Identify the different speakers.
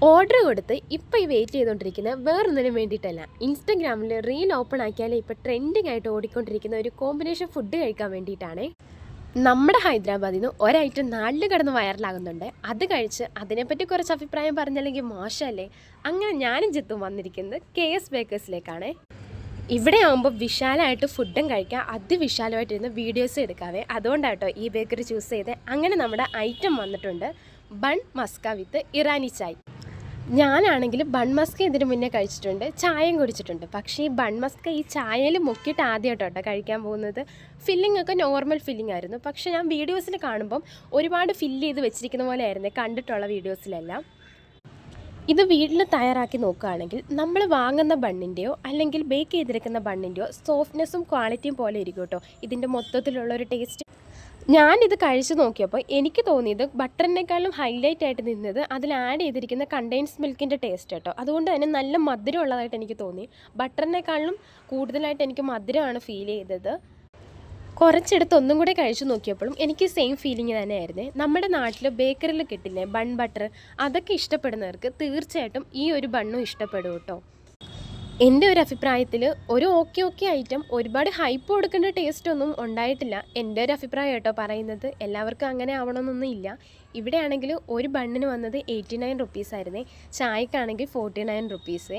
Speaker 1: Order കൊടുത്ത് ഇപ്പോൾ ഈ വെയിറ്റ് ചെയ്തുകൊണ്ടിരിക്കുന്നത് വേറൊന്നിനും വേണ്ടിയിട്ടല്ല. ഇൻസ്റ്റഗ്രാമിൽ റീൽ ഓപ്പൺ ആക്കിയാൽ ഇപ്പോൾ ട്രെൻഡിങ് ആയിട്ട് ഓടിക്കൊണ്ടിരിക്കുന്ന ഒരു കോമ്പിനേഷൻ ഫുഡ് കഴിക്കാൻ വേണ്ടിയിട്ടാണ്. നമ്മുടെ ഹൈദരാബാദിൽ നിന്ന് ഒരൈറ്റം നാട്ടിൽ കിടന്ന് വൈറലാകുന്നുണ്ട്. അത് കഴിച്ച് അതിനെപ്പറ്റി കുറച്ച് അഭിപ്രായം പറഞ്ഞല്ലെങ്കിൽ മോശമല്ലേ? അങ്ങനെ ഞാനും ജിത്തും വന്നിരിക്കുന്നത് KS ബേക്കേഴ്സിലേക്കാണ്. ഇവിടെ ആകുമ്പോൾ വിശാലമായിട്ട് ഫുഡും കഴിക്കാം, അതിവിശാലമായിട്ടിരുന്ന് വീഡിയോസ് എടുക്കാവേ. അതുകൊണ്ടാട്ടോ ഈ ബേക്കറി ചൂസ് ചെയ്തത്. അങ്ങനെ നമ്മുടെ ഐറ്റം വന്നിട്ടുണ്ട്, ബൺ മസ്ക വിത്ത് ഇറാനി ചായ്. ഞാനാണെങ്കിൽ ബൺ മസ്ക ഇതിന് മുന്നേ കഴിച്ചിട്ടുണ്ട്, ചായയും കുടിച്ചിട്ടുണ്ട്. പക്ഷേ ഈ ബൺ മസ്ക ഈ ചായയിൽ മുക്കിയിട്ട് ആദ്യമായിട്ടോ കഴിക്കാൻ പോകുന്നത്. ഫില്ലിംഗ് ഒക്കെ നോർമൽ ഫില്ലിംഗ് ആയിരുന്നു. പക്ഷേ ഞാൻ വീഡിയോസിൽ കാണുമ്പം ഒരുപാട് ഫില്ല് ചെയ്ത് വെച്ചിരിക്കുന്ന പോലെ ആയിരുന്നു കണ്ടിട്ടുള്ള വീഡിയോസിലെല്ലാം. ഇത് വീട്ടിൽ തയ്യാറാക്കി നോക്കുകയാണെങ്കിൽ നമ്മൾ വാങ്ങുന്ന ബണ്ണിൻ്റെയോ അല്ലെങ്കിൽ ബേക്ക് ചെയ്തെടുക്കുന്ന ബണ്ണിൻ്റെയോ സോഫ്റ്റ്നെസ്സും ക്വാളിറ്റിയും പോലെ ഇരിക്കും കേട്ടോ ഇതിൻ്റെ മൊത്തത്തിലുള്ളൊരു ടേസ്റ്റ്. ഞാനിത് കഴിച്ച് നോക്കിയപ്പോൾ എനിക്ക് തോന്നിയത് ബട്ടറിനേക്കാളും ഹൈലൈറ്റ് ആയിട്ട് നിന്നത് അതിൽ ആഡ് ചെയ്തിരിക്കുന്ന കണ്ടെയ്ൻസ് മിൽക്കിൻ്റെ ടേസ്റ്റ് കേട്ടോ. അതുകൊണ്ട് തന്നെ നല്ല മധുരം ഉള്ളതായിട്ട് എനിക്ക് തോന്നി. ബട്ടറിനേക്കാളും കൂടുതലായിട്ട് എനിക്ക് മധുരമാണ് ഫീൽ ചെയ്തത്. കുറച്ചെടുത്ത് ഒന്നും കൂടെ കഴിച്ചു നോക്കിയപ്പോഴും എനിക്ക് സെയിം ഫീലിംഗ് തന്നെയായിരുന്നു. നമ്മുടെ നാട്ടിൽ ബേക്കറിയിൽ കിട്ടില്ലേ ബൺ ബട്ടർ, അതൊക്കെ ഇഷ്ടപ്പെടുന്നവർക്ക് തീർച്ചയായിട്ടും ഈ ഒരു ബണ്ണും ഇഷ്ടപ്പെടും കേട്ടോ. എൻ്റെ ഒരു അഭിപ്രായത്തിൽ ഒരു ഓക്കെ ഐറ്റം, ഒരുപാട് ഹൈപ്പ് കൊടുക്കേണ്ട ടേസ്റ്റ് ഒന്നും ഉണ്ടായിട്ടില്ല. എൻ്റെ ഒരു അഭിപ്രായം കേട്ടോ പറയുന്നത്. എല്ലാവർക്കും അങ്ങനെ ആവണമെന്നൊന്നും ഇല്ല. ഇവിടെ ആണെങ്കിൽ ഒരു ബണ്ണിന് വന്നത് 89 റുപ്പീസായിരുന്നേ, ചായക്കാണെങ്കിൽ 49 റുപ്പീസ്.